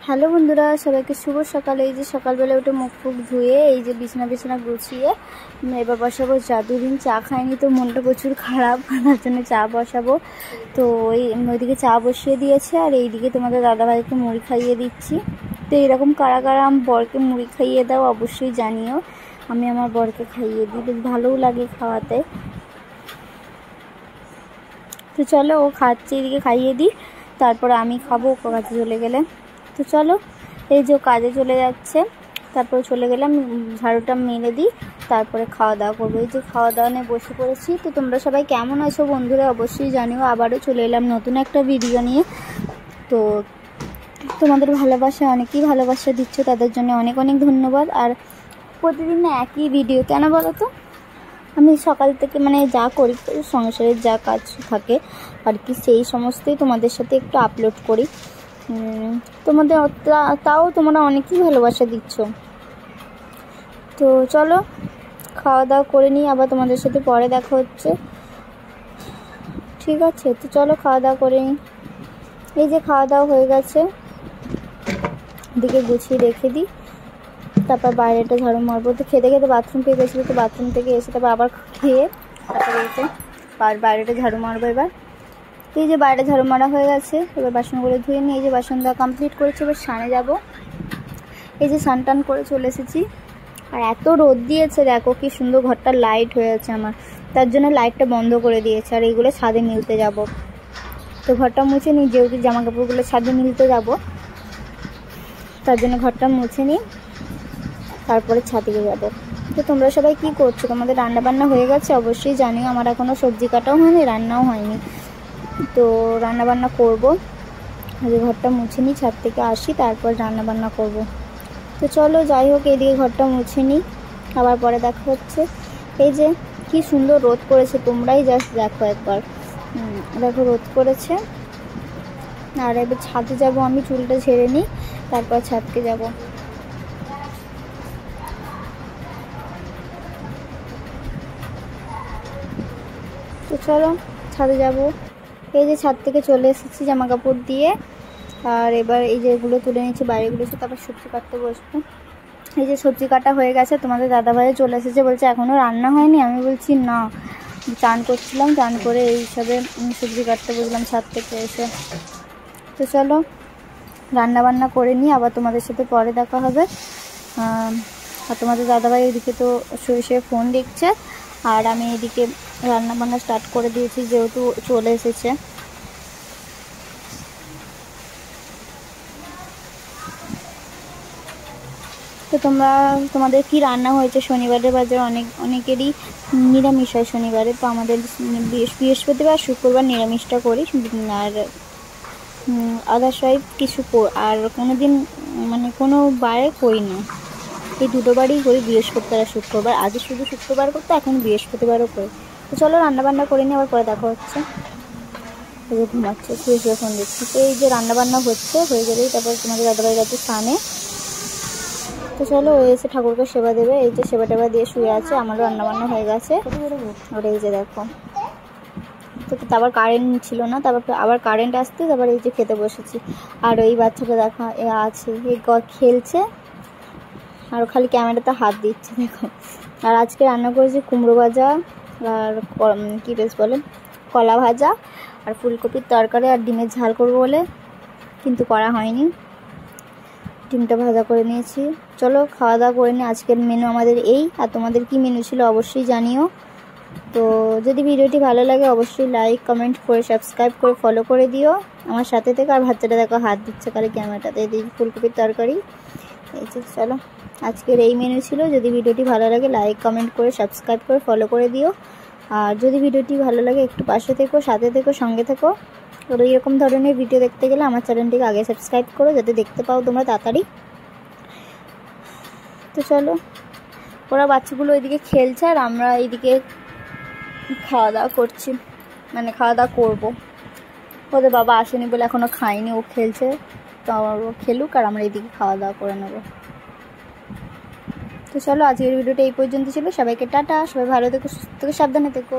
Hello বন্ধুরা, সবাইকে শুভ সকাল। এই যে সকালবেলা উঠে মুখ ফুক ধুয়ে এই যে বিছানা গুছিয়ে এবার বসাবো চা। দুদিন চা খাইনি তো মনটা প্রচুর খারাপ, তার জন্য চা বসাবো। তো ওইদিকে চা বসিয়ে দিয়েছে আর এইদিকে তোমাদের দাদাভাইকে মুড়ি খাইয়ে দিচ্ছি। তো এরকম কারা কারা বরকে মুড়ি খাইয়ে দাও অবশ্যই জানিও। আমি আমার বরকে খাইয়ে দিই, বেশ ভালোও লাগে খাওয়াতে। তো চলো, ও খাচ্ছে, এদিকে খাইয়ে দিই, তারপরে আমি খাবো ও কাজে চলে গেলে। তো চলো, এই যে কাজে চলে যাচ্ছে, তারপরে চলে গেলাম, ঝাড়ুটা মেরে দিই, তারপরে খাওয়া দাওয়া করবো। এই যে খাওয়া দাওয়া নিয়ে বসে পড়েছি। তো তোমরা সবাই কেমন আছো বন্ধুরা অবশ্যই জানিও। আবারও চলে এলাম নতুন একটা ভিডিও নিয়ে। তো তোমাদের ভালোবাসা, অনেকেই ভালোবাসা দিচ্ছ, তাদের জন্য অনেক অনেক ধন্যবাদ। আর প্রতিদিন না একই ভিডিও কেন বলো তো? আমি সকাল থেকে যা করি, সংসারের যা কাজ থাকে আর কি, সেই সমস্তই তোমাদের সাথে একটু আপলোড করি। তোমাদের তাও তোমরা অনেকই ভালোবাসা দিচ্ছ। তো চলো খাওয়া দাওয়া করে নিই, আবার তোমাদের সাথে পরে দেখা হচ্ছে, ঠিক আছে? তো চলো খাওয়া দাওয়া করে নিই। এই যে খাওয়া দাওয়া হয়ে গেছে, দিকে গুছিয়ে রেখে দিই, তারপর বাইরেটা ঝাড়ু মারবো। তো খেতে খেতে বাথরুম পেয়ে গেছিলো, তো বাথরুম থেকে এসে তারপর আবার খেয়ে তারপরে এসে বাইরেটা ঝাড়ু মারবো। এবার এই যে বাইরে ঝাড়ু মারা হয়ে গেছে, এবার বাসনগুলো ধুয়ে নিই। এই যে বাসন দেওয়া কমপ্লিট করেছি, এবার স্নানে যাবো। এই যে স্নান টান করে চলে এসেছি। আর এত রোদ দিয়েছে, দেখো কি সুন্দর ঘরটা লাইট হয়ে আছে আমার, তার জন্য লাইটটা বন্ধ করে দিয়েছে। আর এইগুলো ছাদে মিলতে যাব, তো ঘরটা মুছে নিই, যেহেতু জামা কাপড়গুলো ছাদে মিলতে যাব, তার জন্য ঘরটা মুছে নিই, তারপরে ছাদে যাব। তো তোমরা সবাই কি করছো? তোমাদের রান্না বান্না হয়ে গেছে অবশ্যই জানিও। আমার এখনও সবজি কাটাও হয়নি, রান্নাও হয়নি। তো রান্না বান্না করবো, আগে ঘরটা মুছে নিই, ছাদ থেকে আসি, তারপর রান্না বান্না করব। তো চলো যাই হোক, এদিকে ঘরটা মুছে নিই, আবার পরে দেখা হচ্ছে। এই যে কি সুন্দর রোদ করেছে, তোমরাই জাস্ট দেখো একবার, দেখো রোদ করেছে। আর এবার ছাদে যাব, আমি চুলটা ঝেড়ে নিই, তারপর ছাদকে যাব। তো চলো ছাদে যাব। এই যে ছাদ থেকে চলে এসেছি জামা কাপড় দিয়ে, আর এবার এই যে এগুলো তুলে নিচ্ছি, বাইরেগুলো এসে তারপর সবজি কাটতে বসবো। এই যে সবজি কাটা হয়ে গেছে, তোমাদের দাদাভাইও চলে এসেছে, বলছে এখনও রান্না হয়নি। আমি বলছি না, চান করছিলাম, চান করে এই হিসাবে সবজি কাটতে বসলাম ছাদ থেকে এসে। তো চলো রান্না বান্না করে নিই, আবার তোমাদের সাথে পরে দেখা হবে। আর তোমাদের দাদাভাই এদিকে তো শুয়ে ফোন দেখছে, আর আমি এদিকে রান্না বান্না স্টার্ট করে দিয়েছি, যেহেতু চলে এসেছে। তো তোমাদের কি রান্না হয়েছে? শনিবারের বাজার অনেকেরই নিরামিষ হয় শনিবারে, তো আমাদের বৃহস্পতিবার শুক্রবার নিরামিষটা করি, আর আদার্স কিছু আর কোনো দিন কোনো বারে করি না। এই দুটো বারই করি, বৃহস্পতিবার আর শুক্রবার। আগে শুধু শুক্রবার করতে, এখন বৃহস্পতিবারও করি। তো চলো রান্নাবান্না করে নিই, আবার পরে দেখা হচ্ছে। এই যে ঘুমাচ্ছে, শুয়ে ফোন দেখছি। তো এই যে রান্নাবান্না হয়ে গেলেই তারপর তোমাদের দাদাভাই গেছে স্নানে। তো চলো ও এসে ঠাকুরকে সেবা দেবে। এই যে সেবা টেবা দিয়ে শুয়ে আছে, আমারও রান্নাবান্না হয়ে গেছে। আর এই যে দেখো, তো আবার কারেন্ট ছিল না, তারপর আবার কারেন্ট আসতে তারপর এই যে খেতে বসেছি। আর ওই বাচ্চাটা দেখা আছে, এই খেলছে, আর খালি ক্যামেরাতে হাত দিচ্ছে, দেখো। আর আজকে রান্না করেছি কুমড়ো ভাজা, আর কী বেশ বলে কলা ভাজা, আর ফুলকপির তরকারি, আর ডিমের ঝাল করবো বলে কিন্তু করা হয়নি, ডিমটা ভাজা করে নিয়েছি। চলো খাওয়া দাওয়া করে নিই। আজকের মেনু আমাদের এই, আর তোমাদের কি মেনু ছিল অবশ্যই জানিও। তো যদি ভিডিওটি ভালো লাগে অবশ্যই লাইক কমেন্ট করে সাবস্ক্রাইব করে ফলো করে দিও আমার সাথে থেকে। আর বাচ্চাটা দেখো হাত দিচ্ছে খালি ক্যামেরাটাতে, এই ফুলকপির তরকারি। এই যে চলো আজকের এই মেনু ছিল। যদি ভিডিওটি ভালো লাগে লাইক কমেন্ট করে সাবস্ক্রাইব করে ফলো করে দিও। আর যদি ভিডিওটি ভালো লাগে একটু পাশে থেকো, সাথে থেকো, সঙ্গে থেকো। আর এইরকম ধরনের ভিডিও দেখতে গেলে আমার চ্যানেলটিকে আগে সাবস্ক্রাইব করো, যাতে দেখতে পাও তোমরা তাড়াতাড়ি। তো চলো, ওরা বাচ্চাগুলো ওইদিকে খেলছে, আর আমরা এইদিকে খাওয়া দাওয়া করছি, খাওয়া দাওয়া করবো। ওদের বাবা আসেনি বলে এখনও খাইনি, ও খেলছে, তো ও খেলুক, আর আমরা এইদিকে খাওয়া দাওয়া করে নেবো। তো চলো আজকের ভিডিওটা এই পর্যন্ত ছিল। সবাইকে টাটা, সবাই ভালো থেকো, সুস্থ থেকো, সাবধানে থেকো।